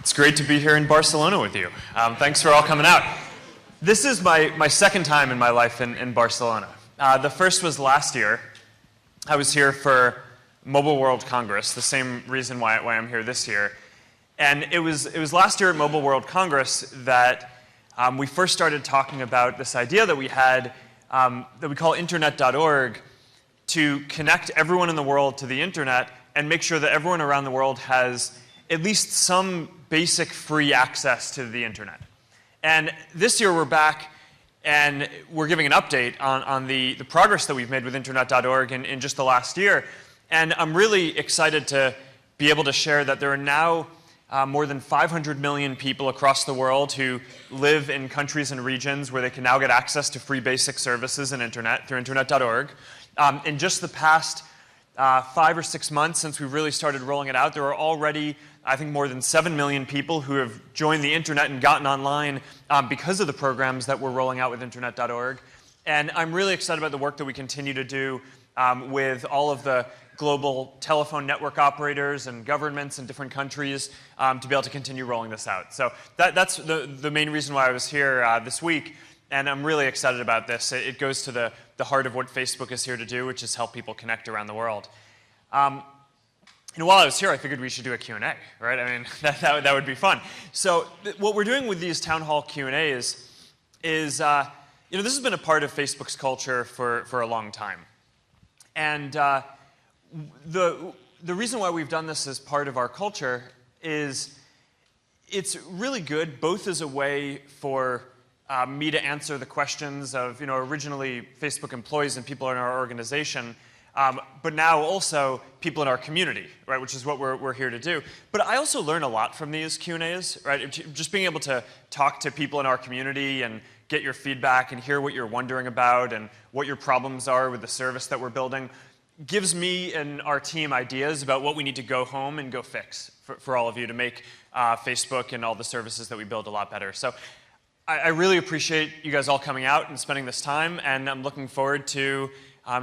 It's great to be here in Barcelona with you. Thanks for all coming out. This is my second time in my life in Barcelona. The first was last year. I was here for Mobile World Congress, the same reason why I'm here this year. And it was last year at Mobile World Congress that we first started talking about this idea that we had that we call internet.org, to connect everyone in the world to the internet and make sure that everyone around the world has at least some basic free access to the internet. And this year we're back and we're giving an update on the progress that we've made with internet.org in just the last year. And I'm really excited to be able to share that there are now more than 500 million people across the world who live in countries and regions where they can now get access to free basic services and internet through internet.org. In just the past 5 or 6 months since we really started rolling it out, there are already, I think, more than 7 million people who have joined the internet and gotten online because of the programs that we're rolling out with internet.org. And I'm really excited about the work that we continue to do with all of the global telephone network operators and governments in different countries to be able to continue rolling this out. So that's the main reason why I was here this week. And I'm really excited about this. It goes to the heart of what Facebook is here to do, which is help people connect around the world. While I was here, I figured we should do a Q&A, right? I mean, that would be fun. So what we're doing with these town hall Q&As is, this has been a part of Facebook's culture for a long time. And the reason why we've done this as part of our culture is it's really good, both as a way for me to answer the questions of, originally Facebook employees and people in our organization, but now also people in our community, right, which is what we're here to do. But I also learn a lot from these Q&As, right? Just being able to talk to people in our community and get your feedback and hear what you're wondering about and what your problems are with the service that we're building gives me and our team ideas about what we need to go home and go fix for all of you to make Facebook and all the services that we build a lot better. So I really appreciate you guys all coming out and spending this time, and I'm looking forward to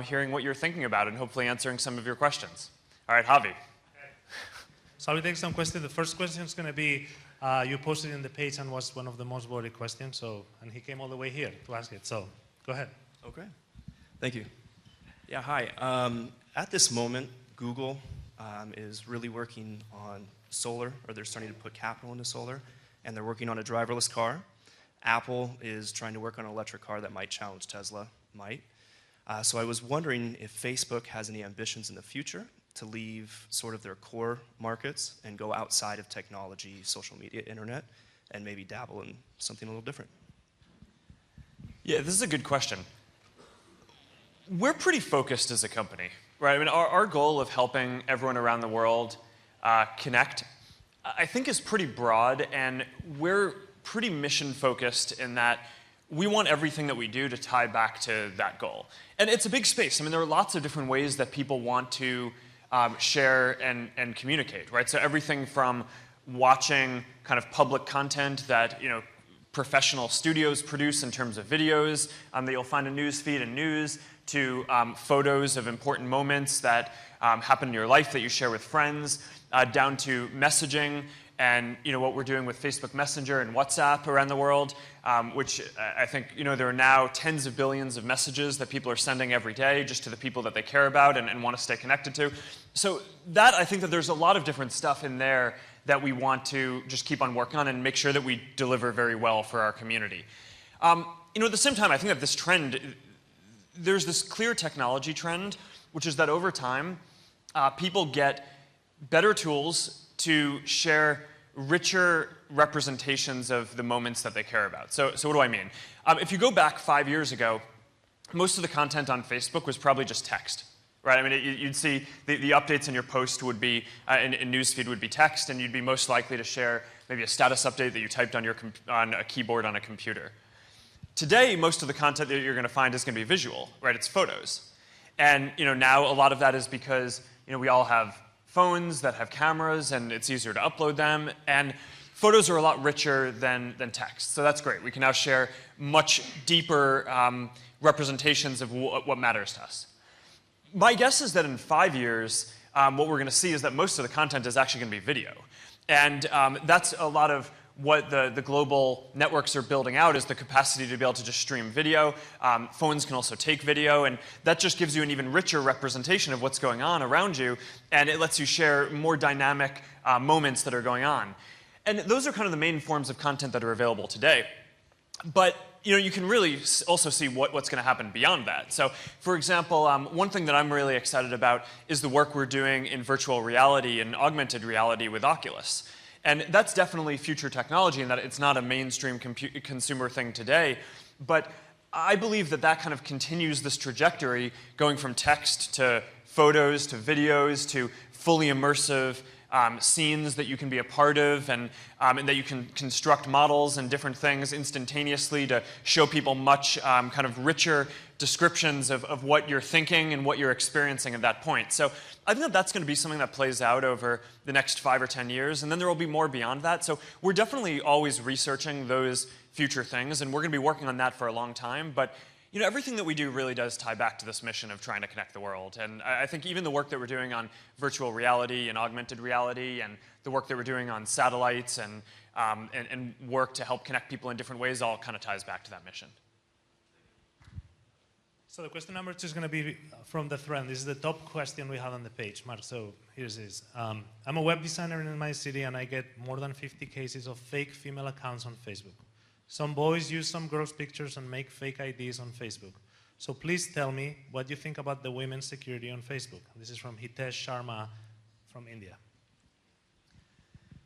hearing what you're thinking about and hopefully answering some of your questions. All right, Javi. So I'll take some questions. The first question is going to be, you posted in the page and was one of the most voted questions, and he came all the way here to ask it. So go ahead. Okay. Thank you. Yeah, hi. At this moment, Google is really working on solar, or they're starting to put capital into solar, and they're working on a driverless car. Apple is trying to work on an electric car that might challenge Tesla, So I was wondering if Facebook has any ambitions in the future to leave sort of their core markets and go outside of technology, social media, internet, and maybe dabble in something a little different. Yeah, this is a good question. We're pretty focused as a company, right? I mean, our goal of helping everyone around the world connect, I think, is pretty broad, and we're pretty mission-focused in that we want everything that we do to tie back to that goal. And it's a big space. I mean, there are lots of different ways that people want to share and communicate, right? So everything from watching kind of public content that, professional studios produce in terms of videos that you'll find in news feed and news, to photos of important moments that happen in your life that you share with friends, down to messaging and what we're doing with Facebook Messenger and WhatsApp around the world, which I think there are now tens of billions of messages that people are sending every day just to the people that they care about and want to stay connected to. So I think that there's a lot of different stuff in there that we want to just keep on working on and make sure that we deliver very well for our community. At the same time, I think that this trend, there's this clear technology trend, which is that over time, people get better tools to share richer representations of the moments that they care about. So what do I mean? If you go back 5 years ago, most of the content on Facebook was probably just text, right? I mean, you'd see the updates in your post would be, in newsfeed would be text, and you'd be most likely to share maybe a status update that you typed on a keyboard on a computer. Today, most of the content that you're going to find is going to be visual, right? It's photos. And now a lot of that is because we all have phones that have cameras, and it's easier to upload them. And photos are a lot richer than text. So that's great. We can now share much deeper representations of what matters to us. My guess is that in 5 years, what we're going to see is that most of the content is actually going to be video. And that's a lot of what the global networks are building out, is the capacity to be able to just stream video. Phones can also take video, and that just gives you an even richer representation of what's going on around you, and it lets you share more dynamic moments that are going on. And those are kind of the main forms of content that are available today. But you can really also see what's going to happen beyond that. So, for example, one thing that I'm really excited about is the work we're doing in virtual reality and augmented reality with Oculus. And that's definitely future technology in that it's not a mainstream consumer thing today. But I believe that that kind of continues this trajectory, going from text to photos to videos to fully immersive scenes that you can be a part of, and that you can construct models and different things instantaneously to show people much kind of richer descriptions of what you're thinking and what you're experiencing at that point. So I think that that's going to be something that plays out over the next 5 or 10 years, and then there will be more beyond that. So we're definitely always researching those future things, and we're going to be working on that for a long time. But everything that we do really does tie back to this mission of trying to connect the world. And I think even the work that we're doing on virtual reality and augmented reality, and the work that we're doing on satellites and work to help connect people in different ways, all kind of ties back to that mission. So the question number 2 is going to be from the thread. This is the top question we have on the page, Mark. So here's this. I'm a web designer in my city, and I get more than 50 cases of fake female accounts on Facebook. Some boys use some girls' pictures and make fake IDs on Facebook. So please tell me what you think about the women's security on Facebook. This is from Hitesh Sharma from India.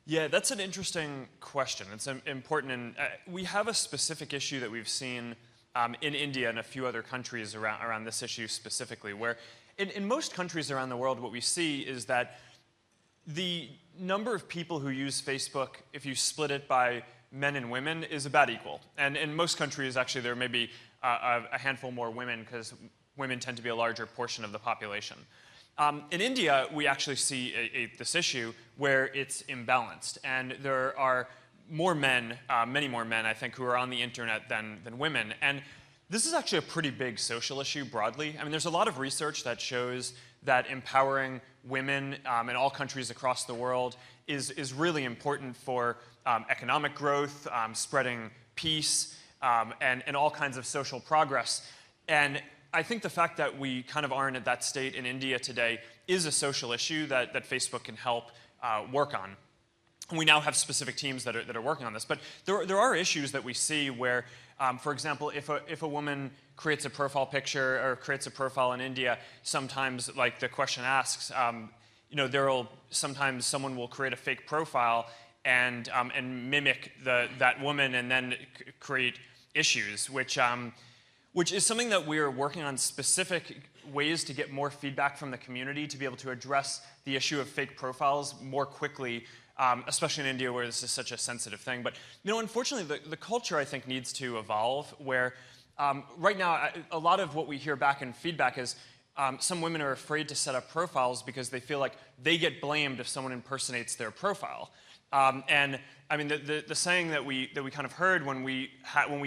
Yeah, that's an interesting question. It's important, and we have a specific issue that we've seen in India and a few other countries around this issue specifically, where in most countries around the world, what we see is that the number of people who use Facebook, if you split it by men and women, is about equal. And in most countries, actually, there may be a handful more women, because women tend to be a larger portion of the population. In India, we actually see this issue where it's imbalanced, and there are more men, many more men, I think, who are on the internet than women. And this is actually a pretty big social issue broadly. I mean, there's a lot of research that shows that empowering women in all countries across the world is really important for economic growth, spreading peace, and all kinds of social progress. And I think the fact that we kind of aren't at that state in India today is a social issue that Facebook can help work on. We now have specific teams that are working on this. But there are issues that we see where, for example, if a woman creates a profile picture or creates a profile in India, sometimes, like the question asks, sometimes someone will create a fake profile and mimic that woman, and then create issues, which is something that we're working on, specific ways to get more feedback from the community to be able to address the issue of fake profiles more quickly, especially in India, where this is such a sensitive thing. But unfortunately, the culture, I think, needs to evolve, where right now, a lot of what we hear back in feedback is some women are afraid to set up profiles because they feel like they get blamed if someone impersonates their profile. And I mean, the saying that we kind of heard when we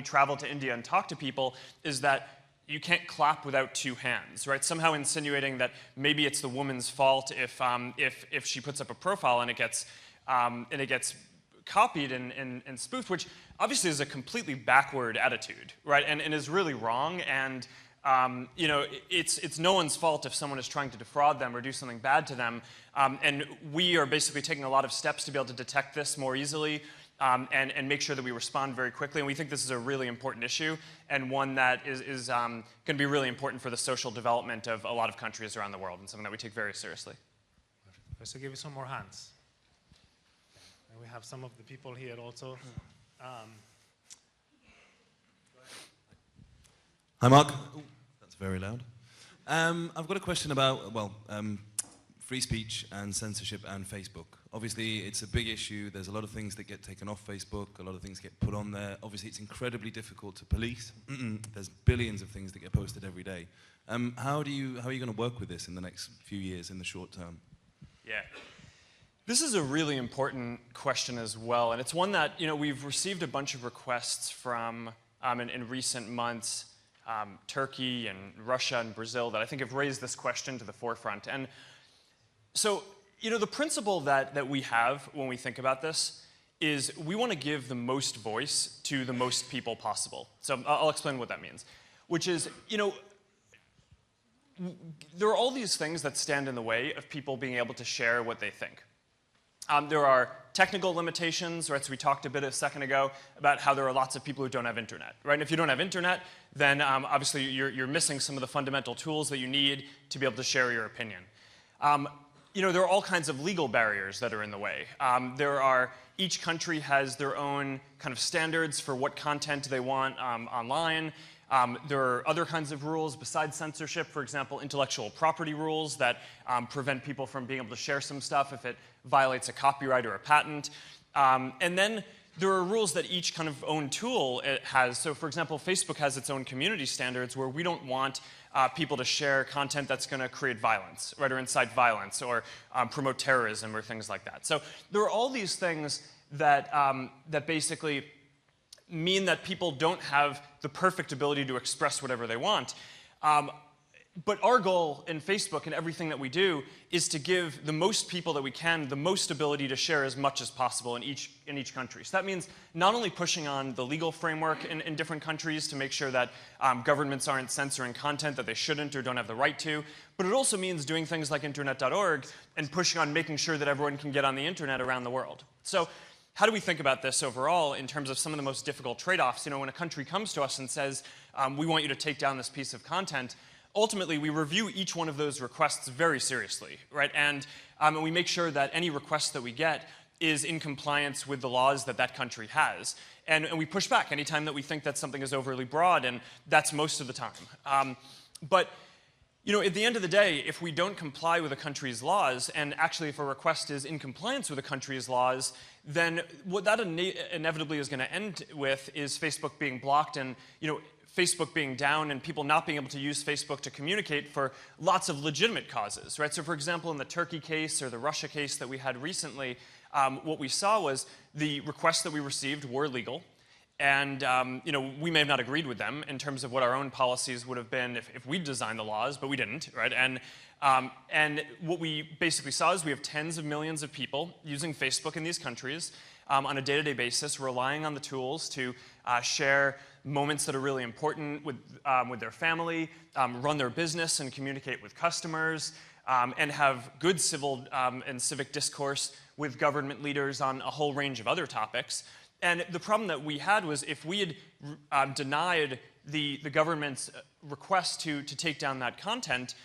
traveled to India and talked to people is that you can't clap without two hands, right? Somehow insinuating that maybe it's the woman's fault if she puts up a profile and it gets copied and spoofed, which obviously is a completely backward attitude, right? And is really wrong. And it's no one's fault if someone is trying to defraud them or do something bad to them. And we are basically taking a lot of steps to be able to detect this more easily and make sure that we respond very quickly. And we think this is a really important issue, and one that is going to be really important for the social development of a lot of countries around the world, and something that we take very seriously. Let's give you some more hands. And we have some of the people here also. Hi, Mark. Ooh, that's very loud. I've got a question about, free speech and censorship and Facebook. Obviously, it's a big issue. There's a lot of things that get taken off Facebook. A lot of things get put on there. Obviously, it's incredibly difficult to police. There's billions of things that get posted every day. How are you going to work with this in the next few years, in the short term? Yeah. This is a really important question as well, and it's one that we've received a bunch of requests from in recent months. Turkey and Russia and Brazil that I think have raised this question to the forefront. And So, the principle that we have when we think about this is we want to give the most voice to the most people possible. So I'll explain what that means, which is, there are all these things that stand in the way of people being able to share what they think. There are technical limitations, right? So we talked a second ago about how there are lots of people who don't have internet, right? And if you don't have internet, then obviously you're missing some of the fundamental tools that you need to be able to share your opinion. There are all kinds of legal barriers that are in the way. Each country has their own kind of standards for what content they want online. There are other kinds of rules besides censorship, for example, intellectual property rules that prevent people from being able to share some stuff if it violates a copyright or a patent. And then there are rules that each kind of own tool has. So for example, Facebook has its own community standards where we don't want people to share content that's going to create violence, right, or incite violence, or promote terrorism, or things like that. So there are all these things that, that basically mean that people don't have the perfect ability to express whatever they want. But our goal in Facebook and everything that we do is to give the most people that we can the most ability to share as much as possible in each country. So that means not only pushing on the legal framework in different countries to make sure that governments aren't censoring content that they shouldn't or don't have the right to, but it also means doing things like internet.org and pushing on making sure that everyone can get on the internet around the world. So how do we think about this overall in terms of some of the most difficult trade-offs? When a country comes to us and says, we want you to take down this piece of content, ultimately, we review each one of those requests very seriously, right? And we make sure that any request that we get is in compliance with the laws that that country has. And we push back anytime that we think that something is overly broad, and that's most of the time. But at the end of the day, if we don't comply with a country's laws, and actually if a request is in compliance with a country's laws, then what that inevitably is going to end with is Facebook being blocked and, Facebook being down and people not being able to use Facebook to communicate for lots of legitimate causes, right? So for example, in the Turkey case or the Russia case that we had recently, what we saw was the requests that we received were legal. And we may have not agreed with them in terms of what our own policies would have been if we'd designed the laws, but we didn't, right? And what we basically saw is we have tens of millions of people using Facebook in these countries on a day-to-day basis, relying on the tools to share moments that are really important with their family, run their business and communicate with customers, and have good civil and civic discourse with government leaders on a whole range of other topics. And the problem that we had was if we had denied the government's request to take down that content,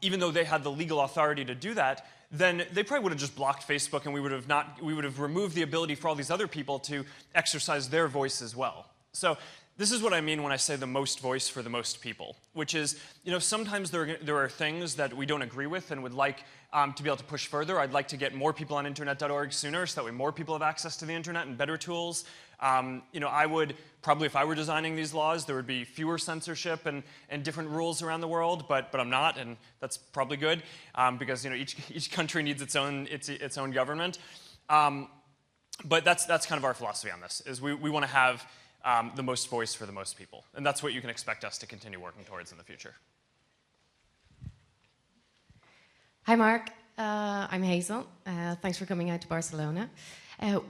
even though they had the legal authority to do that, then they probably would have just blocked Facebook, and we would have removed the ability for all these other people to exercise their voice as well. So this is what I mean when I say the most voice for the most people, which is, sometimes there are things that we don't agree with and would like to be able to push further. I'd like to get more people on internet.org sooner so that way more people have access to the internet and better tools. I would probably, if I were designing these laws, there would be fewer censorship and different rules around the world, but I'm not, and that's probably good because each country needs its own government. But that's kind of our philosophy on this, is we want to have the most voice for the most people. And that's what you can expect us to continue working towards in the future. Hi, Mark. I'm Hazel. Thanks for coming out to Barcelona.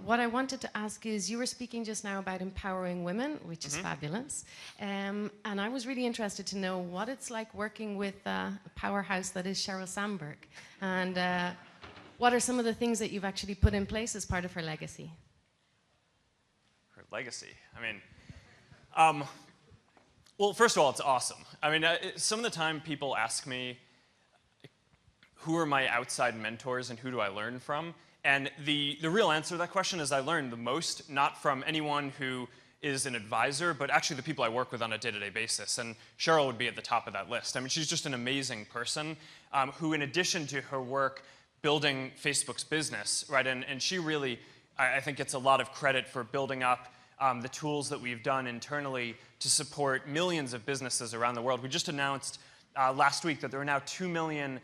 What I wanted to ask is, you were speaking just now about empowering women, which is fabulous. And I was really interested to know what it's like working with a powerhouse that is Sheryl Sandberg. And what are some of the things that you've actually put in place as part of her legacy? Her legacy? Well, first of all, it's awesome. Some of the time people ask me, who are my outside mentors and who do I learn from? And the real answer to that question is I learn the most, not from anyone who is an advisor, but actually the people I work with on a day-to-day basis. And Sheryl would be at the top of that list. She's just an amazing person who, in addition to her work building Facebook's business, right, and she really, I think, gets a lot of credit for building up the tools that we've done internally to support millions of businesses around the world. We just announced last week that there are now 2 million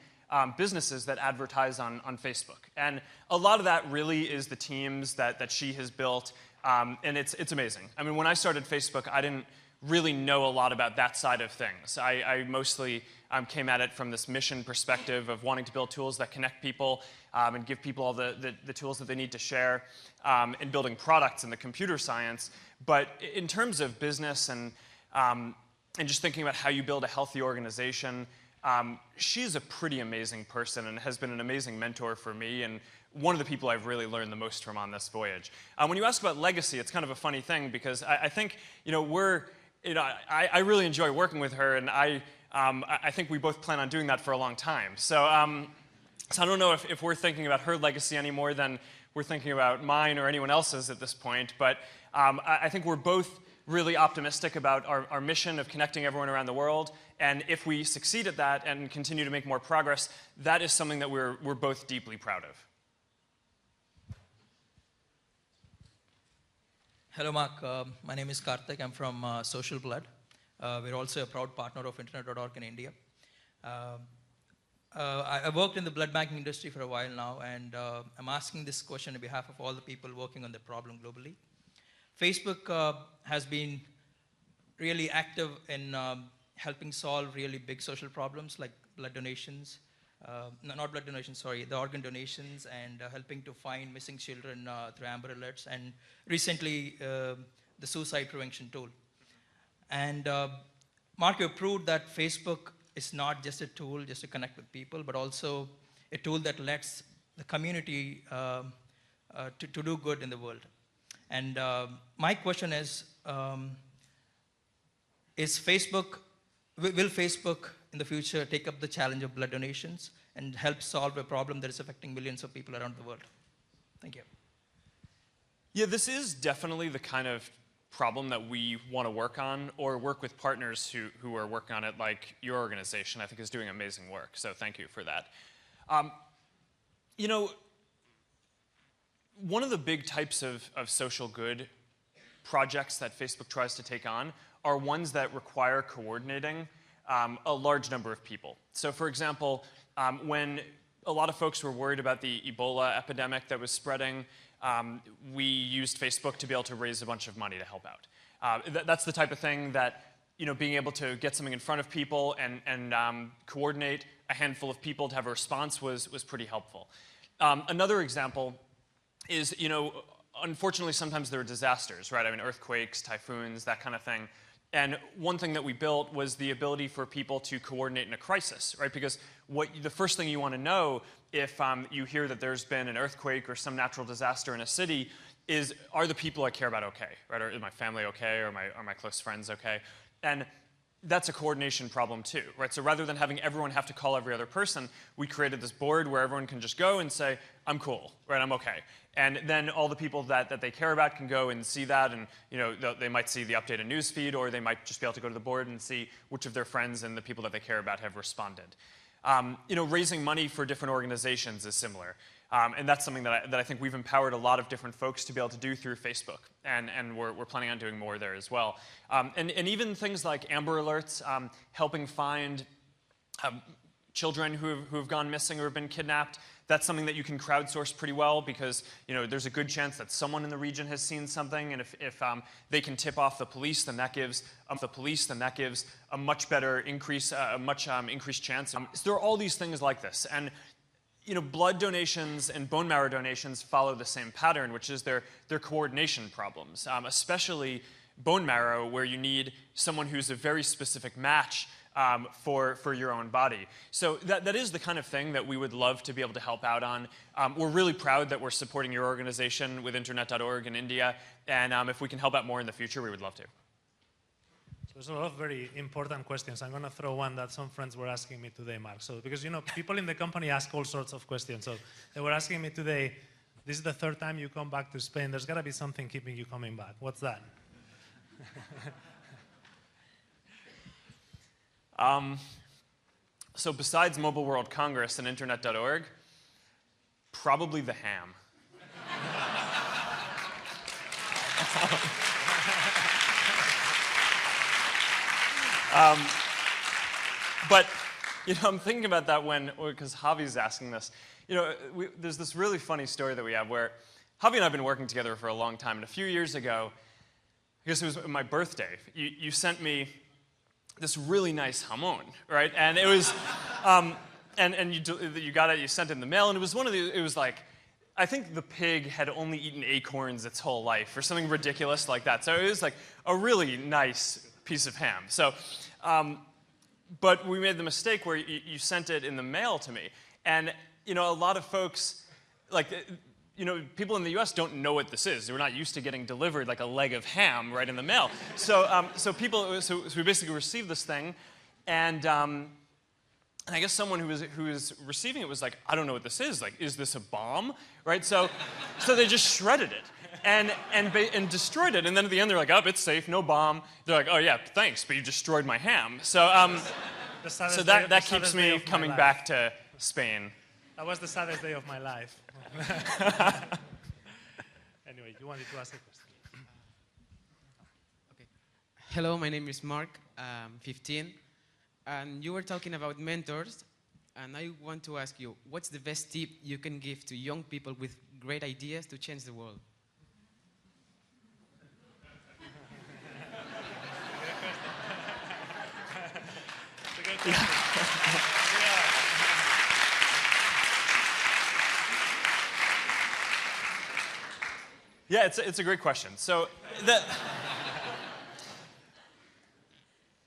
businesses that advertise on Facebook. And a lot of that really is the teams that she has built, and it's amazing. When I started Facebook, I didn't really know a lot about that side of things. I mostly came at it from this mission perspective of wanting to build tools that connect people and give people all the tools that they need to share in building products in the computer science. But in terms of business and just thinking about how you build a healthy organization, she's a pretty amazing person and has been an amazing mentor for me, and one of the people I've really learned the most from on this voyage. When you ask about legacy, it's kind of a funny thing because I think, I really enjoy working with her, and I think we both plan on doing that for a long time. So I don't know if we're thinking about her legacy any more than we're thinking about mine or anyone else's at this point, but I think we're both really optimistic about our mission of connecting everyone around the world, and if we succeed at that and continue to make more progress, that is something that we're both deeply proud of. Hello, Mark. My name is Karthik. I'm from Social Blood. We're also a proud partner of Internet.org in India. I worked in the blood banking industry for a while now, and I'm asking this question on behalf of all the people working on the problem globally. Facebook has been really active in helping solve really big social problems like blood donations, not blood donations, sorry, the organ donations, and helping to find missing children through Amber Alerts, and recently the suicide prevention tool. And Mark, you proved that Facebook is not just a tool just to connect with people, but also a tool that lets the community to do good in the world. And my question is Facebook, will Facebook in the future take up the challenge of blood donations and help solve a problem that is affecting millions of people around the world? Thank you. Yeah, this is definitely the kind of problem that we want to work on, or work with partners who are working on it, like your organization, I think, is doing amazing work. So thank you for that. One of the big types of social good projects that Facebook tries to take on are ones that require coordinating a large number of people. So for example, when a lot of folks were worried about the Ebola epidemic that was spreading, we used Facebook to be able to raise a bunch of money to help out. That's the type of thing that, being able to get something in front of people and coordinate a handful of people to have a response was pretty helpful. Another example is, unfortunately sometimes there are disasters, right? I mean, earthquakes, typhoons, that kind of thing. And one thing that we built was the ability for people to coordinate in a crisis, right? Because the first thing you want to know if you hear that there's been an earthquake or some natural disaster in a city is, are the people I care about okay, right? Or is my family okay? Or are my close friends okay? And that's a coordination problem too, right? So rather than having everyone have to call every other person, we created this board where everyone can just go and say, I'm cool, right? I'm okay. And then all the people that they care about can go and see that, and they might see the updated news feed, or they might just be able to go to the board and see which of their friends and the people that they care about have responded. Raising money for different organizations is similar. And that's something that I think we've empowered a lot of different folks to be able to do through Facebook. And we're planning on doing more there as well. And even things like Amber Alerts, helping find children who have gone missing or have been kidnapped. That's something that you can crowdsource pretty well because there's a good chance that someone in the region has seen something, and if they can tip off the police, then that gives a much better increase, increased chance. So there are all these things like this, and blood donations and bone marrow donations follow the same pattern, which is their coordination problems, especially bone marrow, where you need someone who's a very specific match for your own body. So that is the kind of thing that we would love to be able to help out on. We're really proud that we're supporting your organization with Internet.org in India, and if we can help out more in the future, we would love to. So there's a lot of very important questions. I'm going to throw one that some friends were asking me today, Mark. So because people in the company ask all sorts of questions. So they were asking me today, this is the third time you come back to Spain. There's got to be something keeping you coming back. What's that? So besides Mobile World Congress and Internet.org, probably the ham. But I'm thinking about that because Javi's asking this. There's this really funny story that we have where Javi and I have been working together for a long time, and a few years ago, guess it was my birthday, you sent me this really nice jamon, right? And it was, and you got it, you sent it in the mail, and it was one of the, it was like, I think the pig had only eaten acorns its whole life, or something ridiculous like that. So it was like a really nice piece of ham. So, but we made the mistake where you sent it in the mail to me. And, you know, a lot of folks, like, you know, people in the US don't know what this is. We're not used to getting delivered like a leg of ham right in the mail. So, so we basically received this thing, and I guess someone who was receiving it was like, I don't know what this is. Like, is this a bomb? Right? So they just shredded it and destroyed it. And then at the end, they're like, oh, it's safe, no bomb. They're like, oh yeah, thanks, but you destroyed my ham. So so that keeps me coming back to Spain. That was the saddest day of my life. Anyway, you wanted to ask a question. Okay. Hello, my name is Mark. I'm 15. And you were talking about mentors. And I want to ask you, what's the best tip you can give to young people with great ideas to change the world? Yeah, it's a great question. So,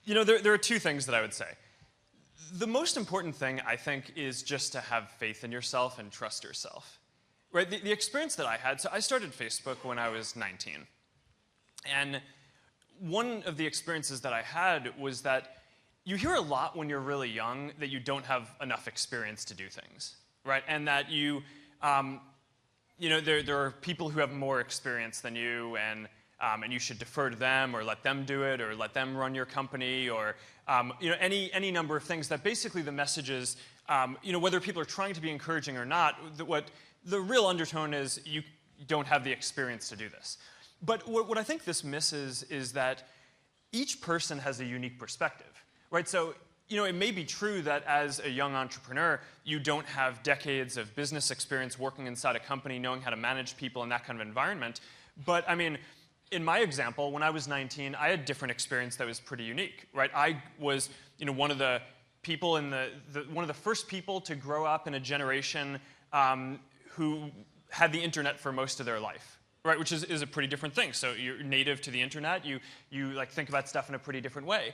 you know, there are two things that I would say. The most important thing, I think, is just to have faith in yourself and trust yourself. Right? The experience that I had, so I started Facebook when I was 19. And one of the experiences that I had was that you hear a lot when you're really young that you don't have enough experience to do things, right? And that you know, there are people who have more experience than you, and you should defer to them, or let them do it, or let them run your company, or you know, any number of things. That basically the message is, you know, whether people are trying to be encouraging or not, what the real undertone is, you don't have the experience to do this. But what I think this misses is that each person has a unique perspective, right? So, you know, it may be true that as a young entrepreneur, you don't have decades of business experience working inside a company, knowing how to manage people in that kind of environment. But I mean, in my example, when I was 19, I had a different experience that was pretty unique, right? I was, you know, one of the people in one of the first people to grow up in a generation who had the internet for most of their life, right? Which is a pretty different thing. So you're native to the internet. You like think about stuff in a pretty different way.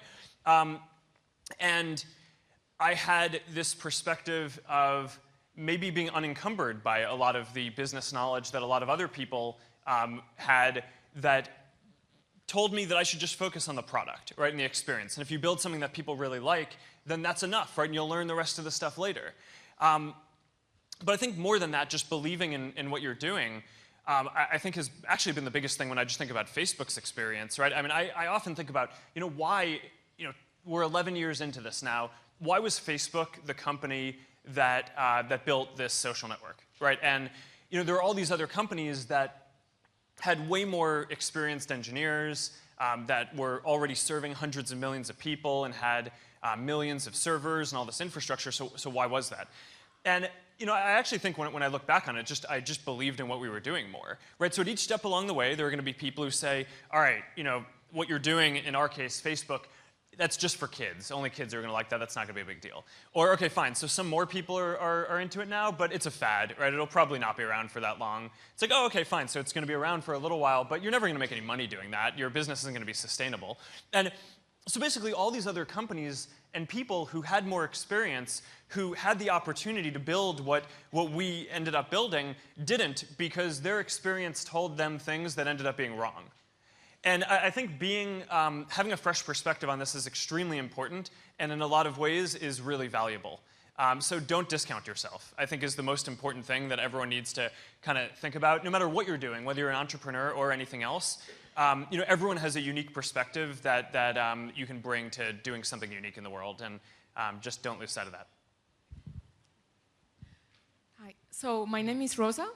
And I had this perspective of maybe being unencumbered by a lot of the business knowledge that a lot of other people had, that told me that I should just focus on the product, right, and the experience. And if you build something that people really like, then that's enough, right, and you'll learn the rest of the stuff later. But I think more than that, just believing in what you're doing, I think has actually been the biggest thing when I just think about Facebook's experience, right? I mean, I often think about, you know, why, you know, we're 11 years into this now. Why was Facebook the company that built this social network, right? And, you know, there are all these other companies that had way more experienced engineers that were already serving hundreds of millions of people and had millions of servers and all this infrastructure. So why was that? And you know, I actually think when I look back on it, I just believed in what we were doing more, right? So at each step along the way, there are going to be people who say, all right, you know, what you're doing, in our case, Facebook, that's just for kids. Only kids are going to like that. That's not going to be a big deal. Or, okay, fine. So some more people are into it now, but it's a fad, right? It'll probably not be around for that long. It's like, oh, okay, fine. So it's going to be around for a little while, but you're never going to make any money doing that. Your business isn't going to be sustainable. And so basically, all these other companies and people who had more experience, who had the opportunity to build what we ended up building, didn't, because their experience told them things that ended up being wrong. And I think having a fresh perspective on this is extremely important, and in a lot of ways is really valuable. So don't discount yourself, I think, is the most important thing that everyone needs to kind of think about, no matter what you're doing, whether you're an entrepreneur or anything else. You know, everyone has a unique perspective that you can bring to doing something unique in the world, and just don't lose sight of that. Hi, so my name is Rosa,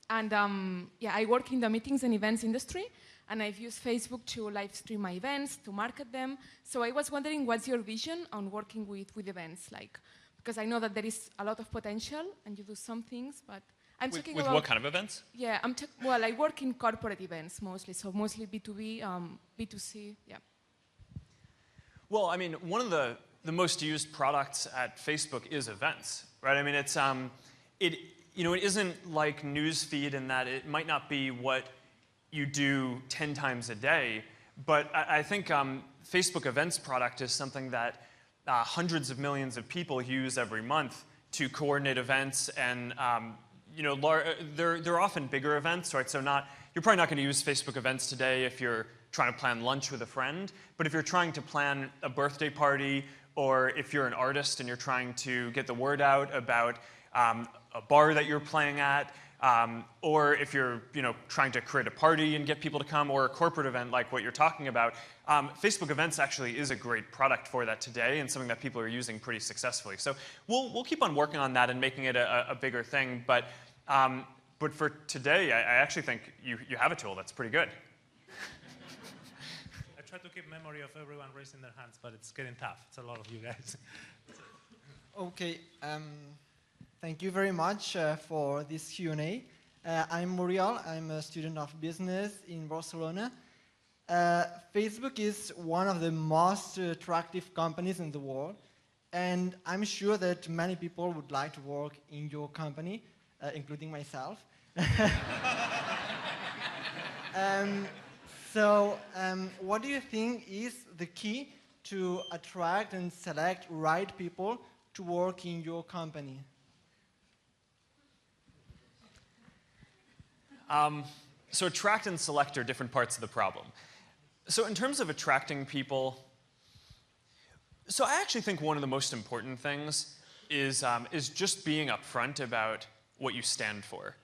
and yeah, I work in the meetings and events industry, and I've used Facebook to live stream my events, to market them. So I was wondering, what's your vision on working with events? Like, because I know that there is a lot of potential, and you do some things, but I'm With, talking with about what kind of events? Yeah, well, I work in corporate events mostly, so mostly B2B, B2C, yeah. Well, I mean, one of the most used products at Facebook is events, right? I mean, it's it isn't like newsfeed in that it might not be what you do 10 times a day, but I think Facebook events product is something that hundreds of millions of people use every month to coordinate events, and they're often bigger events, right? So you're probably not going to use Facebook events today if you're trying to plan lunch with a friend, but if you're trying to plan a birthday party, or if you're an artist and you're trying to get the word out about a bar that you're playing at, or if you're trying to create a party and get people to come, or a corporate event like what you're talking about, Facebook events actually is a great product for that today, and something that people are using pretty successfully. So we'll keep on working on that and making it a bigger thing. But for today, I actually think you have a tool that's pretty good. I try to keep memory of everyone raising their hands, but it's getting tough. It's a lot of you guys. Okay. Thank you very much for this Q&A. I'm Muriel. I'm a student of business in Barcelona. Facebook is one of the most attractive companies in the world, and I'm sure that many people would like to work in your company, including myself. So what do you think is the key to attract and select right people to work in your company? So attract and select are different parts of the problem. So in terms of attracting people, so I actually think one of the most important things is just being upfront about what you stand for.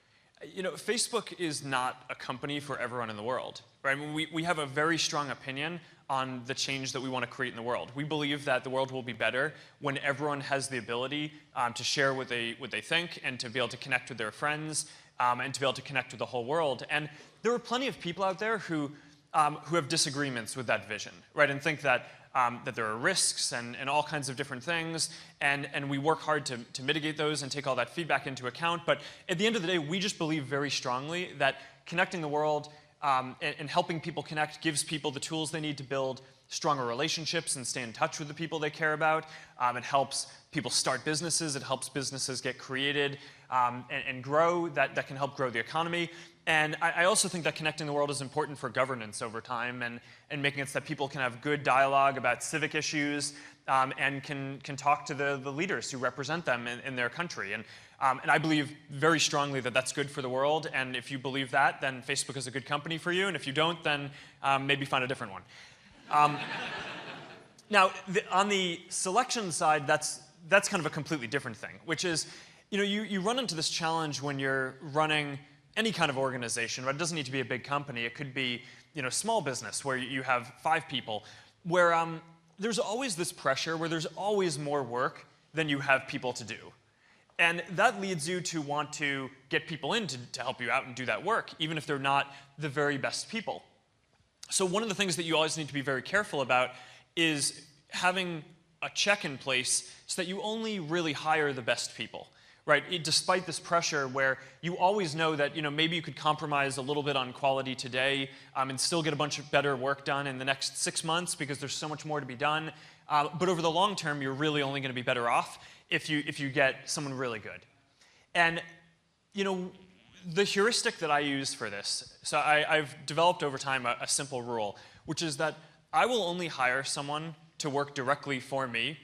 Facebook is not a company for everyone in the world, right? I mean, we have a very strong opinion on the change that we want to create in the world. We believe that the world will be better when everyone has the ability to share what they think, and to be able to connect with their friends, and to be able to connect with the whole world. And there are plenty of people out there who have disagreements with that vision, right? And think that there are risks and all kinds of different things, and we work hard to mitigate those and take all that feedback into account. But at the end of the day, we just believe very strongly that connecting the world and helping people connect gives people the tools they need to build stronger relationships and stay in touch with the people they care about. It helps people start businesses. It helps businesses get created and grow. That can help grow the economy. And I also think that connecting the world is important for governance over time, and making it so that people can have good dialogue about civic issues, and can talk to the leaders who represent them in their country. And I believe very strongly that that's good for the world. And if you believe that, then Facebook is a good company for you. And if you don't, then maybe find a different one. Now, on the selection side, that's kind of a completely different thing, which is, you run into this challenge when you're running any kind of organization, right? It doesn't need to be a big company. It could be, small business where you have 5 people, where there's always this pressure, where there's always more work than you have people to do. And that leads you to want to get people in to help you out and do that work, even if they're not the very best people. So one of the things that you always need to be very careful about is having a check in place so that you only really hire the best people, right? Despite this pressure where you always know that maybe you could compromise a little bit on quality today and still get a bunch of better work done in the next 6 months because there's so much more to be done. But over the long term, you're really only going to be better off if you get someone really good. And the heuristic that I use for this, so I've developed over time a simple rule, which is that I will only hire someone to work directly for me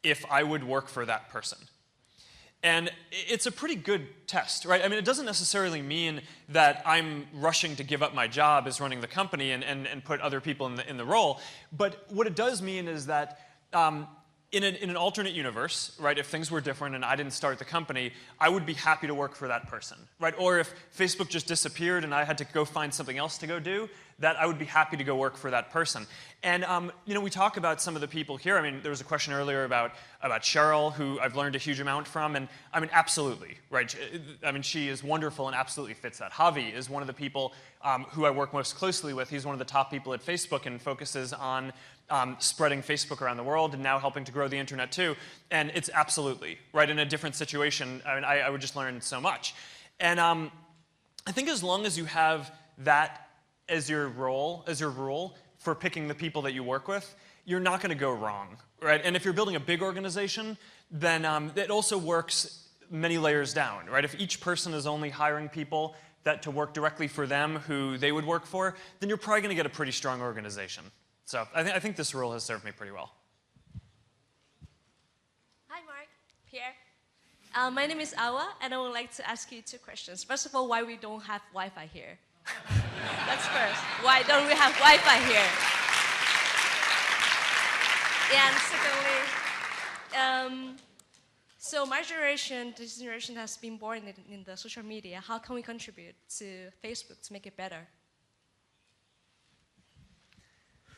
if I would work for that person. And it's a pretty good test, right? I mean, it doesn't necessarily mean that I'm rushing to give up my job as running the company and put other people in the role. But what it does mean is that in an alternate universe, right, if things were different and I didn't start the company, I would be happy to work for that person, right? Or if Facebook just disappeared and I had to go find something else to go do, that I would be happy to go work for that person. And we talk about some of the people here. I mean, there was a question earlier about Cheryl, who I've learned a huge amount from, and I mean, absolutely, right? I mean, she is wonderful and absolutely fits that. Javi is one of the people who I work most closely with. He's one of the top people at Facebook and focuses on spreading Facebook around the world and now helping to grow the internet too. And it's absolutely, right, in a different situation. I mean, I would just learn so much. And I think as long as you have that as your rule for picking the people that you work with, you're not going to go wrong, right? And if you're building a big organization, then it also works many layers down, right? If each person is only hiring people to work directly for them who they would work for, then you're probably going to get a pretty strong organization. So I think this rule has served me pretty well. Hi, Mark. Pierre. My name is Awa, and I would like to ask you 2 questions. First of all, why we don't have Wi-Fi here? That's first. Why don't we have Wi-Fi here? And secondly, so my generation, this generation has been born in the social media. How can we contribute to Facebook to make it better?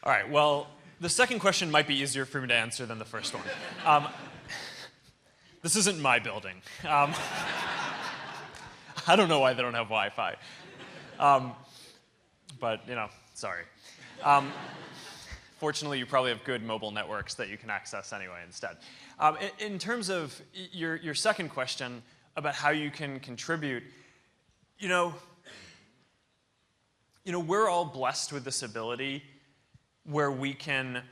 All right, well, the second question might be easier for me to answer than the first one. This isn't my building. I don't know why they don't have Wi-Fi. But, sorry. Fortunately, you probably have good mobile networks that you can access anyway instead. In terms of your second question about how you can contribute, we're all blessed with this ability where we can,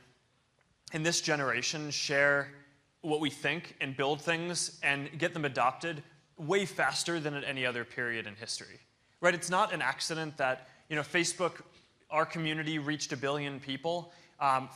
in this generation, share what we think and build things and get them adopted way faster than at any other period in history. Right? It's not an accident that Facebook, our community, reached 1 billion people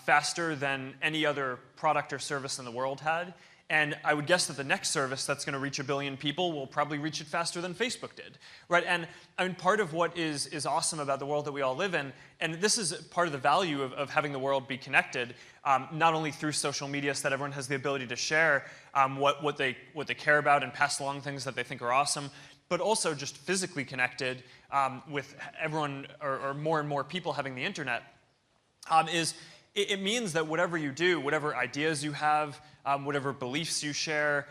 faster than any other product or service in the world had. And I would guess that the next service that's going to reach 1 billion people will probably reach it faster than Facebook did, right? And I mean, part of what is awesome about the world that we all live in, and this is part of the value of having the world be connected, not only through social media so that everyone has the ability to share what they care about and pass along things that they think are awesome, but also just physically connected with everyone or more and more people having the internet, it means that whatever you do, whatever ideas you have, whatever beliefs you share,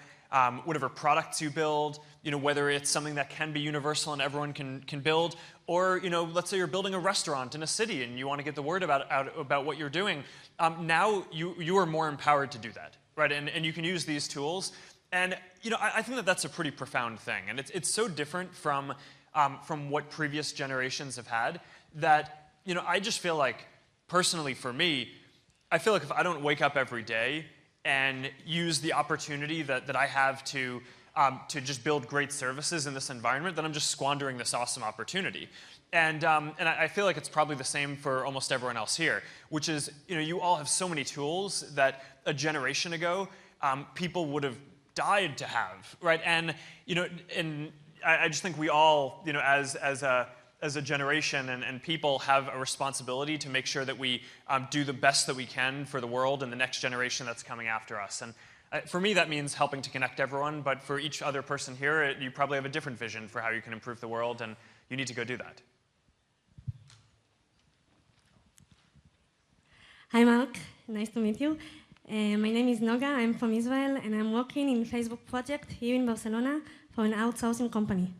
whatever products you build, whether it's something that can be universal and everyone can build, or let's say you're building a restaurant in a city and you want to get the word out about what you're doing. Now you are more empowered to do that, right? And you can use these tools. And I think that that's a pretty profound thing, and it's so different from what previous generations have had that I just feel like, personally for me, I feel like if I don't wake up every day and use the opportunity that I have to just build great services in this environment, then I'm just squandering this awesome opportunity. And I feel like it's probably the same for almost everyone else here, which is you all have so many tools that a generation ago people would have died to have, right? And and I just think we all as a generation and people have a responsibility to make sure that we do the best that we can for the world and the next generation that's coming after us. And for me, that means helping to connect everyone, but for each other person here, you probably have a different vision for how you can improve the world, and you need to go do that. Hi, Mark. Nice to meet you. My name is Noga. I'm from Israel, and I'm working in Facebook project here in Barcelona for an outsourcing company.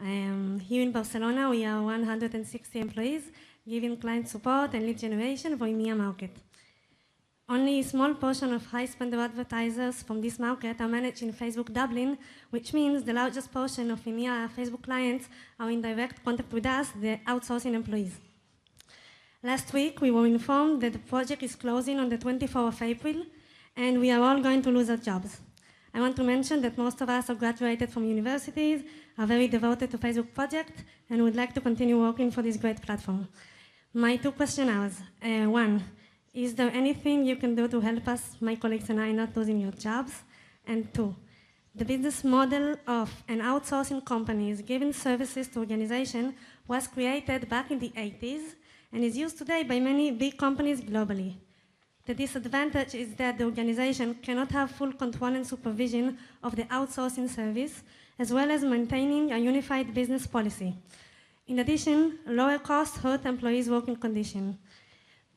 Here in Barcelona, we are 160 employees, giving client support and lead generation for EMEA market. Only a small portion of high-spender advertisers from this market are managed in Facebook Dublin, which means the largest portion of EMEA Facebook clients are in direct contact with us, the outsourcing employees. Last week, we were informed that the project is closing on the 24th of April, and we are all going to lose our jobs. I want to mention that most of us are graduated from universities, are very devoted to Facebook project, and would like to continue working for this great platform. My 2 questions are, 1, is there anything you can do to help us, my colleagues and I, not losing your jobs? And 2, the business model of an outsourcing companies giving services to organizations was created back in the 80s and is used today by many big companies globally. The disadvantage is that the organization cannot have full control and supervision of the outsourcing service, as well as maintaining a unified business policy. In addition, lower costs hurt employees' working conditions.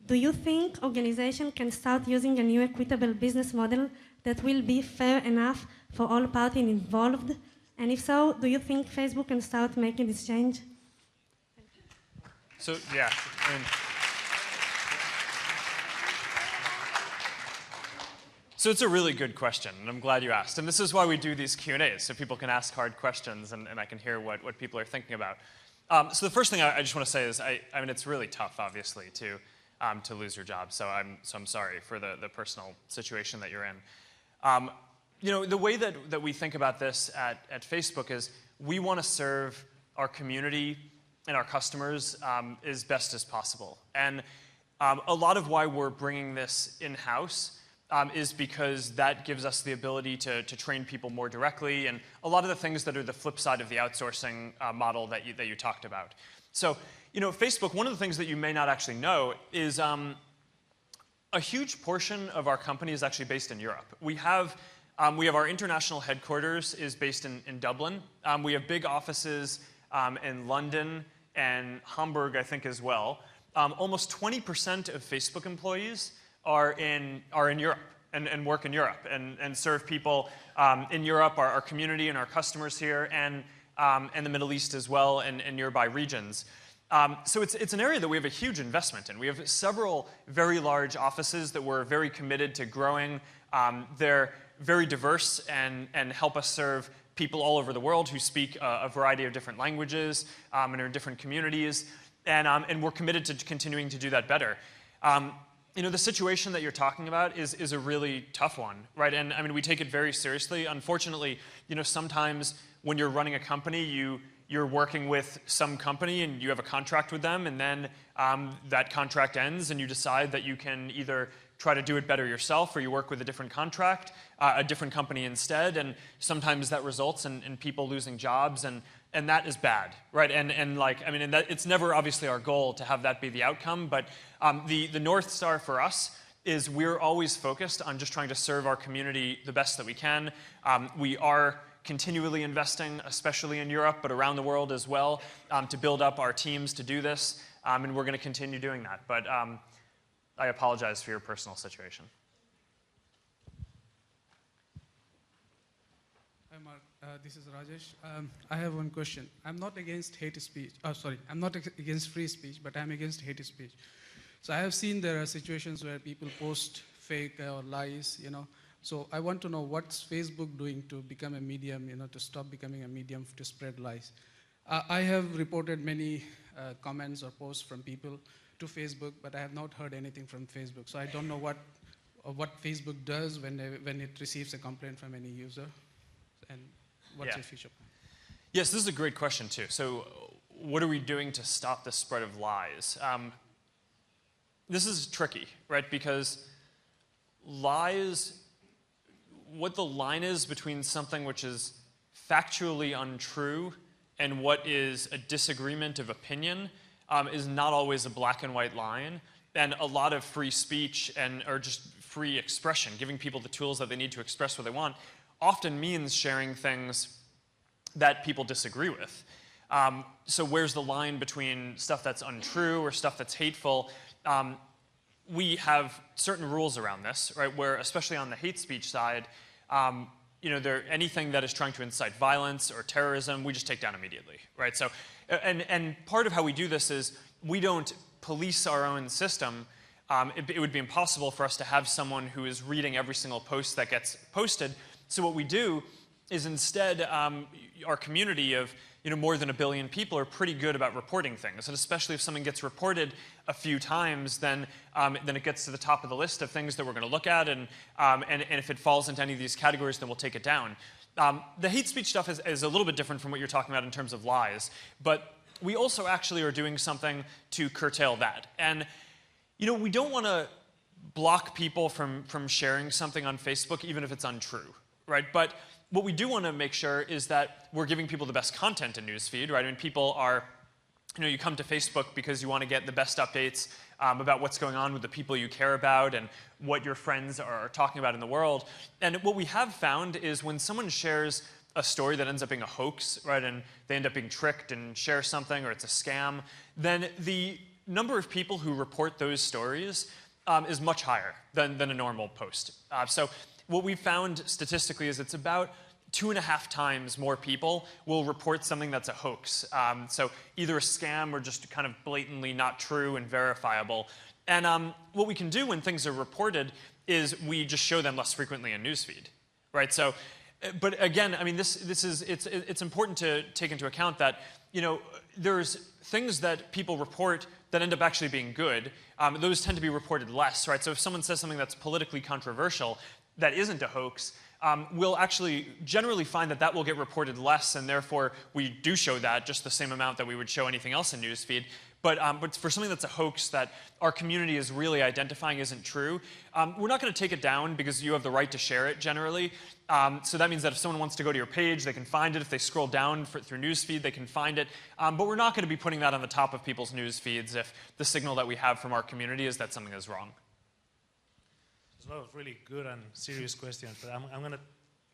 Do you think organizations can start using a new equitable business model that will be fair enough for all parties involved? And if so, do you think Facebook can start making this change? So, yeah. So it's a really good question, and I'm glad you asked. And this is why we do these Q&As, so people can ask hard questions and I can hear what people are thinking about. So the first thing I just want to say is, I mean, it's really tough, obviously, to lose your job. So I'm sorry for the personal situation that you're in. You know, the way that we think about this at Facebook is we want to serve our community and our customers as best as possible. And a lot of why we're bringing this in-house is because that gives us the ability to train people more directly, and a lot of the things that are the flip side of the outsourcing model that you talked about. So, you know, Facebook, one of the things that you may not actually know is a huge portion of our company is actually based in Europe. We have our international headquarters is based in Dublin. We have big offices in London and Hamburg, I think, as well. Almost 20% of Facebook employees are in Europe and work in Europe and serve people in Europe, our community and our customers here, and the Middle East as well, and nearby regions. So it's an area that we have a huge investment in. We have several very large offices that we're very committed to growing. They're very diverse and help us serve people all over the world who speak a variety of different languages and are in different communities. And we're committed to continuing to do that better. You know, the situation that you're talking about is a really tough one, right? And I mean, we take it very seriously. Unfortunately, you know, sometimes when you're running a company, you're working with some company and you have a contract with them, and then that contract ends and you decide that you can either try to do it better yourself or you work with a different company instead, and sometimes that results in people losing jobs, and that is bad, right? And like, I mean, it's never obviously our goal to have that be the outcome, but the North Star for us is we're always focused on just trying to serve our community the best that we can. We are continually investing, especially in Europe, but around the world as well, to build up our teams to do this, and we're going to continue doing that. But I apologize for your personal situation. Hi, Mark. This is Rajesh. I have one question. I'm not against hate speech. I'm not against free speech, but I'm against hate speech. So I have seen there are situations where people post fake or lies, you know. So I want to know what's Facebook doing to become a medium, you know, to stop becoming a medium to spread lies. I have reported many comments or posts from people to Facebook, but I have not heard anything from Facebook. So I don't know what Facebook does when it receives a complaint from any user, and what's your future plan? Yes, this is a great question too. So what are we doing to stop the spread of lies? This is tricky, right? Because lies, what the line is between something which is factually untrue and what is a disagreement of opinion is not always a black and white line. And a lot of free speech or just free expression, giving people the tools that they need to express what they want, often means sharing things that people disagree with. So where's the line between stuff that's untrue or stuff that's hateful? We have certain rules around this, right? Where, especially on the hate speech side, you know, anything that is trying to incite violence or terrorism, we just take down immediately, right? So, and part of how we do this is we don't police our own system. It would be impossible for us to have someone who is reading every single post that gets posted. So what we do is instead, our community of more than 1 billion people are pretty good about reporting things, and especially if something gets reported a few times, then it gets to the top of the list of things that we're going to look at, and if it falls into any of these categories, then we'll take it down. The hate speech stuff is a little bit different from what you're talking about in terms of lies, but we also actually are doing something to curtail that. And we don't want to block people from sharing something on Facebook, even if it's untrue, right? But what we do want to make sure is that we're giving people the best content in Newsfeed, right? I mean, people are, you come to Facebook because you want to get the best updates about what's going on with the people you care about and what your friends are talking about in the world. And what we have found is when someone shares a story that ends up being a hoax, right, and they end up being tricked and share something, or it's a scam, then the number of people who report those stories is much higher than a normal post. So what we found statistically is it's about 2.5 times more people will report something that's a hoax. So either a scam or just kind of blatantly not true and verifiable. And what we can do when things are reported is we just show them less frequently in newsfeed, right? So, but again, I mean, it's important to take into account that, you know, there's things that people report that end up actually being good. Those tend to be reported less, right? So if someone says something that's politically controversial that isn't a hoax, we'll actually generally find that that will get reported less, and therefore we do show that just the same amount that we would show anything else in newsfeed. But for something that's a hoax that our community is really identifying isn't true, we're not going to take it down because you have the right to share it generally. So that means that if someone wants to go to your page, they can find it. If they scroll down through newsfeed, they can find it. But we're not going to be putting that on the top of people's news feeds if the signal that we have from our community is that something is wrong. There's a lot of really good and serious questions, but I'm going to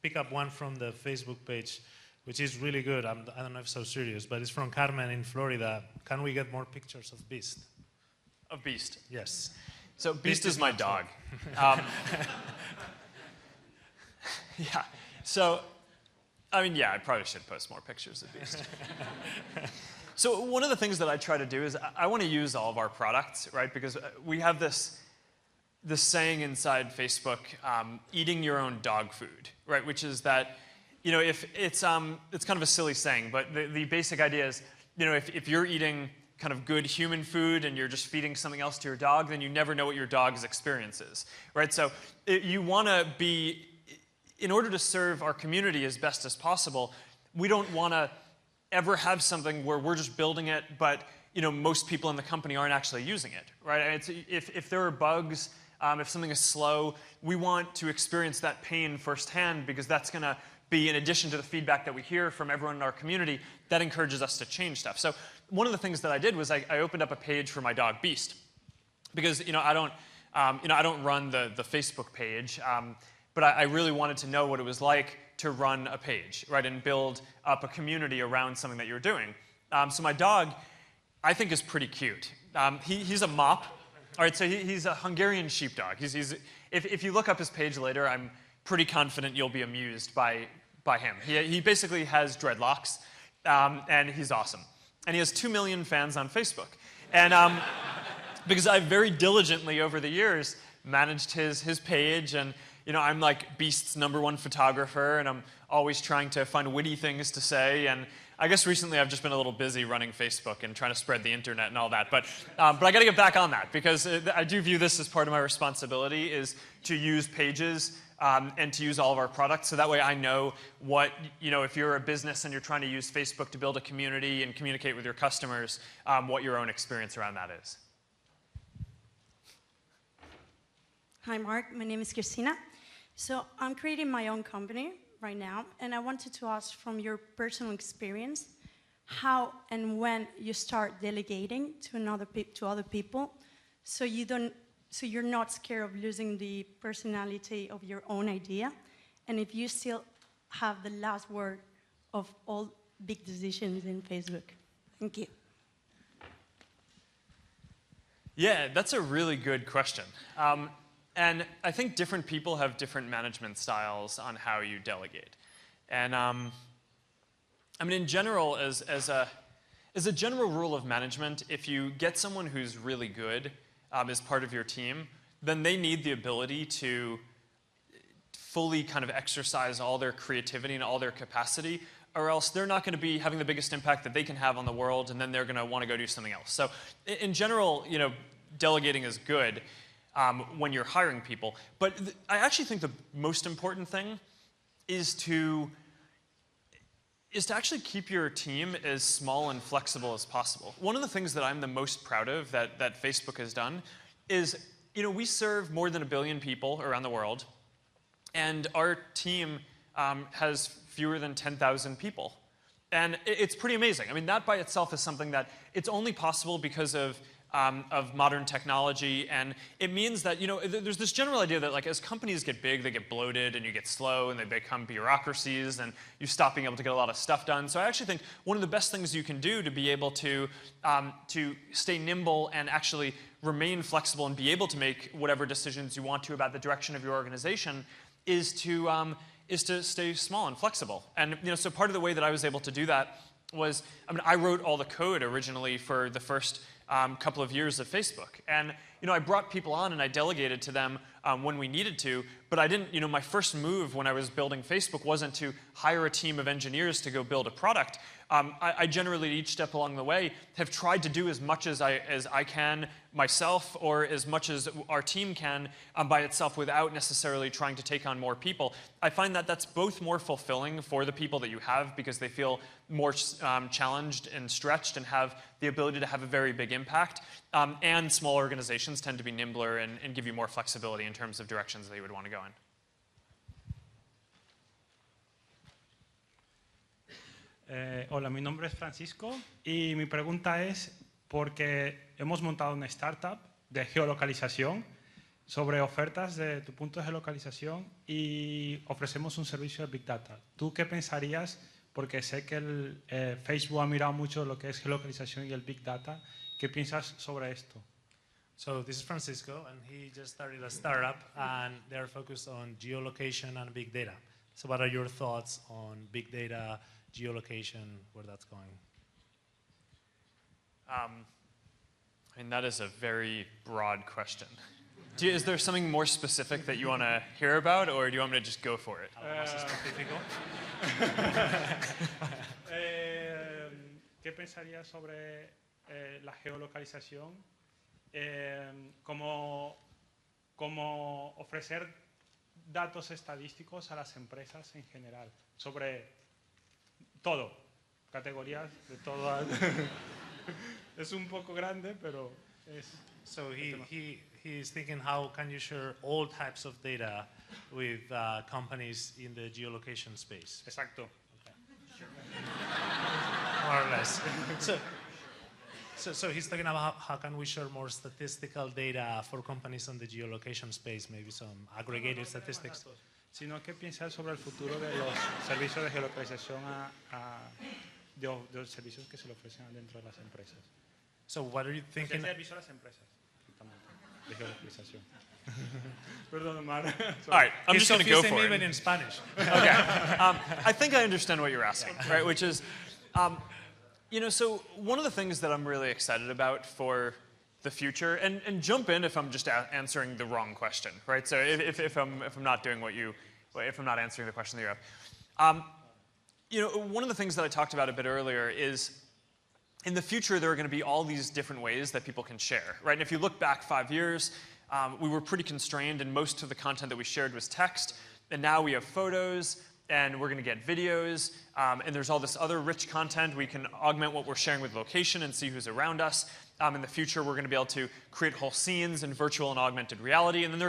pick up one from the Facebook page, which is really good. I don't know if it's so serious, but it's from Carmen in Florida. Can we get more pictures of Beast? Of Beast? Yes. So Beast is my dog. Yeah. So, I mean, yeah, I probably should post more pictures of Beast. So one of the things that I try to do is I want to use all of our products, right? Because we have this saying inside Facebook, eating your own dog food, right? Which is that, you know, if it's kind of a silly saying, but the basic idea is, you know, if you're eating kind of good human food and you're just feeding something else to your dog, then you never know what your dog's experience is, right? So you want to be, in order to serve our community as best as possible, we don't want to ever have something where we're just building it, but, you know, most people in the company aren't actually using it, right? If there are bugs, if something is slow, we want to experience that pain firsthand, because that's going to be, in addition to the feedback that we hear from everyone in our community, that encourages us to change stuff. So one of the things that I did was I opened up a page for my dog Beast, because, you know, I don't run the Facebook page, but I really wanted to know what it was like to run a page, right, and build up a community around something that you're doing. So my dog, I think, is pretty cute. He's a mop. All right, so he's a Hungarian sheepdog. If you look up his page later, I'm pretty confident you'll be amused by him. He basically has dreadlocks, and he's awesome. And he has 2 million fans on Facebook. And because I've very diligently over the years managed his page, and, you know, I'm like Beast's #1 photographer, and I'm always trying to find witty things to say. And I guess recently I've just been a little busy running Facebook and trying to spread the internet and all that. But I got to get back on that, because I do view this as part of my responsibility, is to use pages and to use all of our products. So that way I know what, you know, if you're a business and you're trying to use Facebook to build a community and communicate with your customers, what your own experience around that is. Hi, Mark. My name is Christina. So I'm creating my own company right now, and I wanted to ask, from your personal experience, how and when you start delegating to other people, so you're not scared of losing the personality of your own idea, and if you still have the last word of all big decisions in Facebook. Thank you. Yeah, that's a really good question. And I think different people have different management styles on how you delegate. And I mean, in general, as a general rule of management, if you get someone who's really good as part of your team, then they need the ability to fully kind of exercise all their creativity and all their capacity, or else they're not going to be having the biggest impact that they can have on the world, and then they're going to want to go do something else. So in general, you know, delegating is good when you're hiring people. But I actually think the most important thing is to actually keep your team as small and flexible as possible. One of the things that I'm the most proud of that Facebook has done is, you know, we serve more than 1 billion people around the world, and our team has fewer than 10,000 people. And it's pretty amazing. I mean, that by itself is something that it's only possible because of modern technology, and it means that, you know, there's this general idea that, like, as companies get big, they get bloated and you get slow and they become bureaucracies and you stop being able to get a lot of stuff done. So I actually think one of the best things you can do to be able to stay nimble and actually remain flexible and be able to make whatever decisions you want to about the direction of your organization is to stay small and flexible. And, you know, so part of the way that I was able to do that was, I mean, I wrote all the code originally for the first couple of years of Facebook. And I brought people on and I delegated to them when we needed to, but I didn't, my first move when I was building Facebook wasn't to hire a team of engineers to go build a product. I generally, each step along the way, have tried to do as much as I can myself, or as much as our team can by itself, without necessarily trying to take on more people. I find that that's both more fulfilling for the people that you have, because they feel more challenged and stretched and have the ability to have a very big impact. And small organizations tend to be nimbler and give you more flexibility in terms of directions that you would want to go in. Hola, mi nombre es Francisco y mi pregunta es porque hemos montado una startup de geolocalización sobre ofertas de tu punto de geolocalización y ofrecemos un servicio de Big Data. ¿Tú qué pensarías? Porque sé que Facebook ha mirado mucho lo que es geolocalización y el Big Data. ¿Qué piensas sobre esto? So this is Francisco, and he just started a startup, and they're focused on geolocation and big data. So what are your thoughts on big data, geolocation, where that's going? That is a very broad question. Is there something more specific that you want to hear about, or do you want me to just go for it? ¿Qué pensarías sobre la geolocalización como ofrecer datos estadísticos a las empresas en general sobre todo, categorías de todo? Es un poco grande, pero es... So he's thinking, how can you share all types of data with companies in the geolocation space? Exacto. Okay. More or less. So he's talking about how can we share more statistical data for companies on the geolocation space, maybe some aggregated statistics. Sino qué piensas sobre el futuro de los servicios de geolocalización de los servicios que se le ofrecen dentro de las empresas. So what are you thinking? Servicio a las empresas, de geolocalización. Perdón, Mar. All right, I'm just going to go for it. Even in Spanish. Okay. I think I understand what you're asking, right? Which is, so one of the things that I'm really excited about for the future, and jump in if I'm just answering the wrong question, right? So if I'm not doing if I'm not answering the question that you have. One of the things that I talked about a bit earlier is, in the future, there are going to be all these different ways that people can share, right? And if you look back 5 years, we were pretty constrained, and most of the content that we shared was text. And now we have photos, and we're going to get videos, and there's all this other rich content. We can augment what we're sharing with location and see who's around us. In the future, we're going to be able to create whole scenes in virtual and augmented reality. And then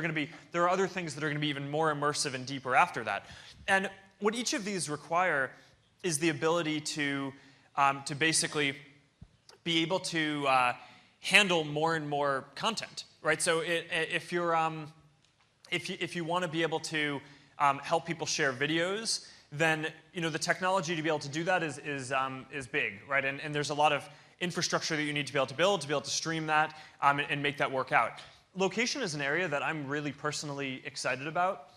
there are other things that are going to be even more immersive and deeper after that. And what each of these require is the ability to basically be able to handle more and more content, right? So if you want to be able to help people share videos, then the technology to be able to do that is big, right? And there's a lot of infrastructure that you need to be able to stream that and make that work out. Location is an area that I'm really personally excited about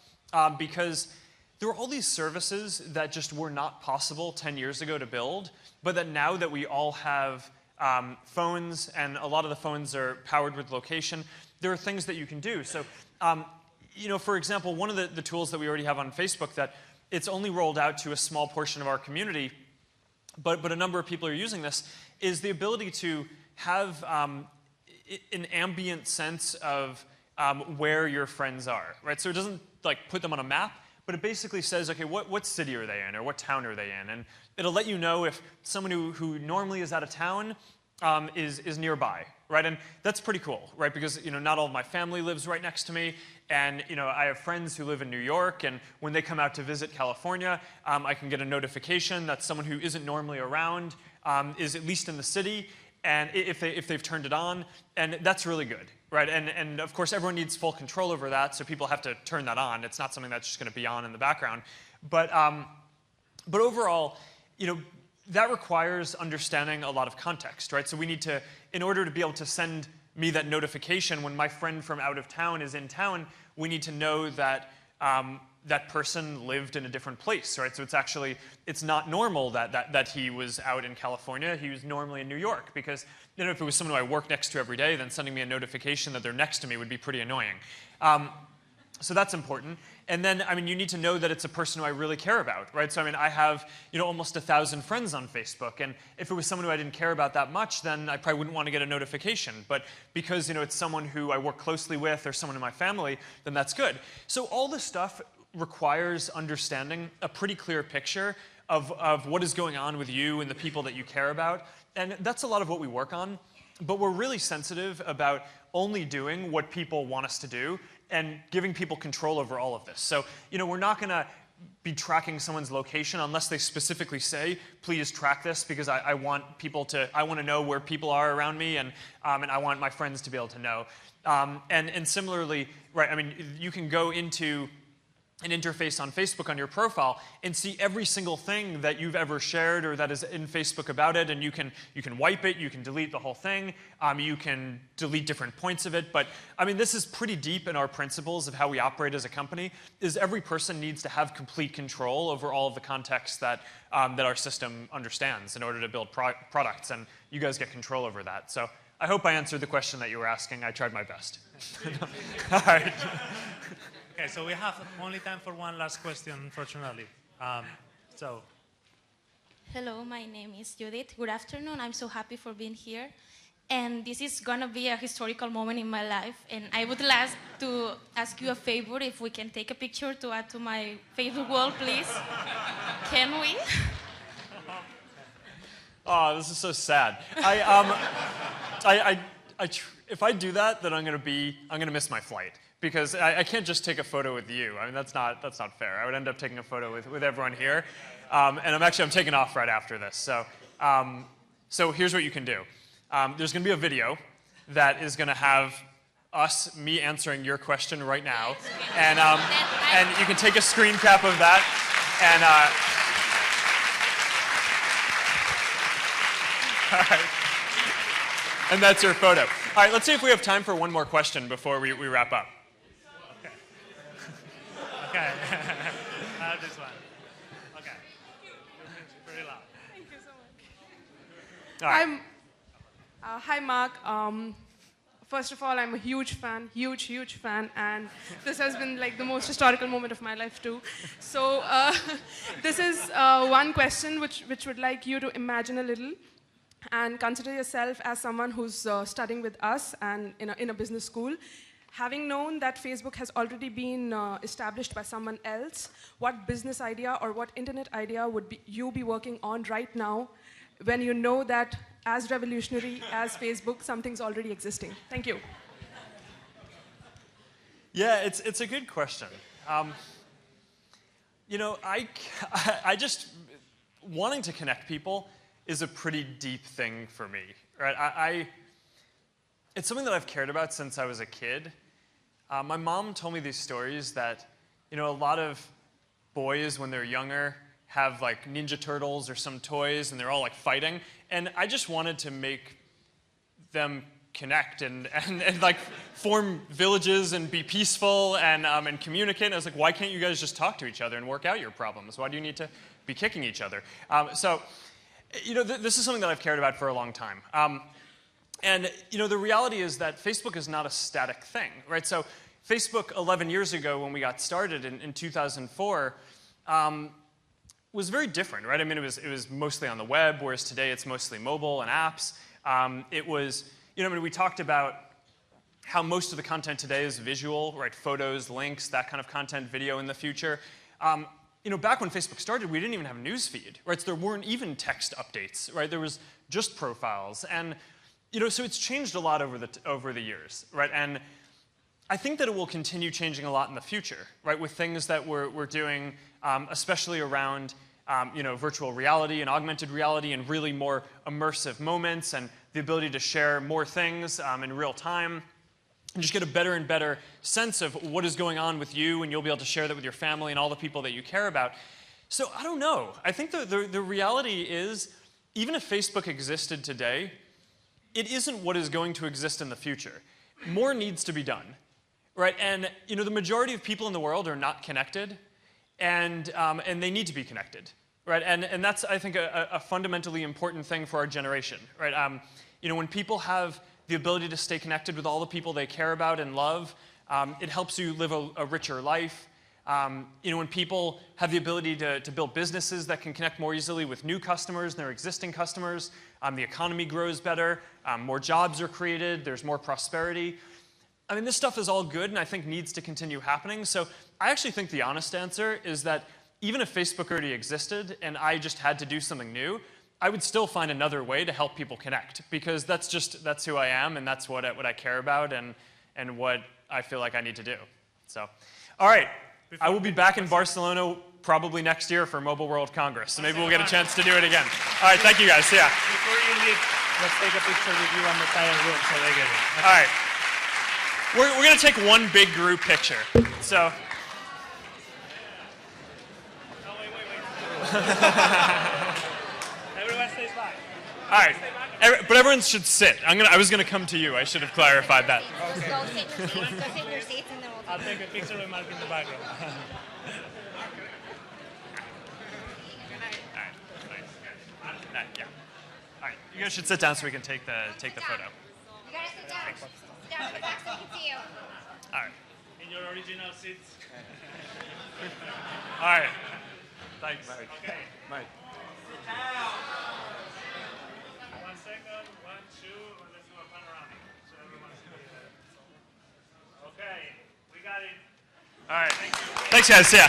because there are all these services that just were not possible 10 years ago to build, but that now that we all have phones, and a lot of the phones are powered with location, there are things that you can do. So, for example, one of the tools that we already have on Facebook that it's only rolled out to a small portion of our community, but a number of people are using this, is the ability to have an ambient sense of where your friends are, right? So it doesn't put them on a map, but it basically says, okay, what city are they in, or what town are they in? And it'll let you know if someone who normally is out of town is nearby, right? And that's pretty cool, right? Because not all of my family lives right next to me, and I have friends who live in New York, and when they come out to visit California, I can get a notification that someone who isn't normally around is at least in the city, and if they've turned it on, and that's really good, right? And of course, everyone needs full control over that, so people have to turn that on. It's not something that's just going to be on in the background. But overall, that requires understanding a lot of context, right? So we need to, in order to be able to send me that notification when my friend from out of town is in town, we need to know that that person lived in a different place, right? So it's not normal that he was out in California. He was normally in New York, because if it was someone who I work next to every day, then sending me a notification that they're next to me would be pretty annoying. So that's important. And then, you need to know that it's a person who I really care about, right? So, I have, almost 1,000 friends on Facebook, and if it was someone who I didn't care about that much, then I probably wouldn't want to get a notification. But because, it's someone who I work closely with or someone in my family, then that's good. So all this stuff requires understanding a pretty clear picture of what is going on with you and the people that you care about. And that's a lot of what we work on. But we're really sensitive about only doing what people want us to do and giving people control over all of this. So, we're not going to be tracking someone's location unless they specifically say, please track this, because I want to know where people are around me, and I want my friends to be able to know. And similarly, right, you can go into an interface on Facebook on your profile and see every single thing that you've ever shared or that is in Facebook about it, and you can wipe it, you can delete the whole thing, you can delete different points of it. But this is pretty deep in our principles of how we operate as a company, is every person needs to have complete control over all of the context that our system understands in order to build products, and you guys get control over that. So I hope I answered the question that you were asking. I tried my best. All right. Okay, so we have only time for one last question, unfortunately. Hello, my name is Judith. Good afternoon. I'm so happy for being here. And this is going to be a historical moment in my life. And I would like to ask you a favor, if we can take a picture to add to my Facebook wall, please. Can we? Oh, this is so sad. If I do that, then I'm gonna miss my flight, because I can't just take a photo with you. That's not fair. I would end up taking a photo with everyone here, and I'm taking off right after this. So here's what you can do. There's gonna be a video that is gonna have me answering your question right now, and you can take a screen cap of that, and all right. And that's your photo. All right, let's see if we have time for one more question before we wrap up. Okay. I have this one. Okay. Pretty loud. Thank you so much. All right. Hi, Mark. First of all, I'm a huge fan, huge fan, and this has been like the most historical moment of my life too. So this is one question which would like you to imagine a little, and consider yourself as someone who's studying with us and in a business school. Having known that Facebook has already been established by someone else, what business idea or what internet idea would you be working on right now when you know that as revolutionary as Facebook, something's already existing? Thank you. Yeah, it's a good question. I just, wanting to connect people is a pretty deep thing for me, right? It's something that I've cared about since I was a kid. My mom told me these stories that, a lot of boys when they're younger have like Ninja Turtles or some toys, and they're all like fighting, and I just wanted to make them connect and like form villages and be peaceful and communicate. And I was like, why can't you guys just talk to each other and work out your problems? Why do you need to be kicking each other? This is something that I've cared about for a long time. The reality is that Facebook is not a static thing, right? So Facebook 11 years ago, when we got started in 2004, was very different, right? It was mostly on the web, whereas today it's mostly mobile and apps. We talked about how most of the content today is visual, right? Photos, links, that kind of content, video in the future. Back when Facebook started, we didn't even have a news feed, right? So there weren't even text updates, right? There was just profiles. And, so it's changed a lot over the years, right? And I think that it will continue changing a lot in the future, right? With things that we're doing, especially around, virtual reality and augmented reality and really more immersive moments and the ability to share more things in real time. And just get a better and better sense of what is going on with you, and you'll be able to share that with your family and all the people that you care about. So I don't know. I think the reality is, even if Facebook existed today, it isn't what is going to exist in the future. More needs to be done, right? And the majority of people in the world are not connected. and they need to be connected, right? And that's, I think, a fundamentally important thing for our generation, right? You know, when people have the ability to stay connected with all the people they care about and love, it helps you live a richer life. You know, when people have the ability to build businesses that can connect more easily with new customers and their existing customers, the economy grows better, more jobs are created, there's more prosperity. I mean, this stuff is all good and I think needs to continue happening. So I actually think the honest answer is that even if Facebook already existed and I just had to do something new, I would still find another way to help people connect, because that's who I am, and that's what I care about, and what I feel like I need to do. So, all right, I will be back in Barcelona probably next year for Mobile World Congress, so maybe we'll get a chance to do it again. All right, thank you guys. See ya. Before you leave, let's take a picture with you on the entire room so they get it. All right. We're going to take one big group picture. So. Everyone stays back. All right. But everyone should sit. I was going to come to you. I should have clarified that. Just go sit in your seats. Go sit in your seats and then we'll I'll take a picture with Mark in the background. Yeah. All right. You guys should sit down so we can take the photo. You gotta sit down. Sit down in the back so we can see you. All right. In your original seats. All right. Thanks. Okay. Mike. Sit down. 1 second. 1, 2. Let's do a panoramic so everyone sees it. Okay. We got it. All right. Thank you. Thanks, guys. See ya.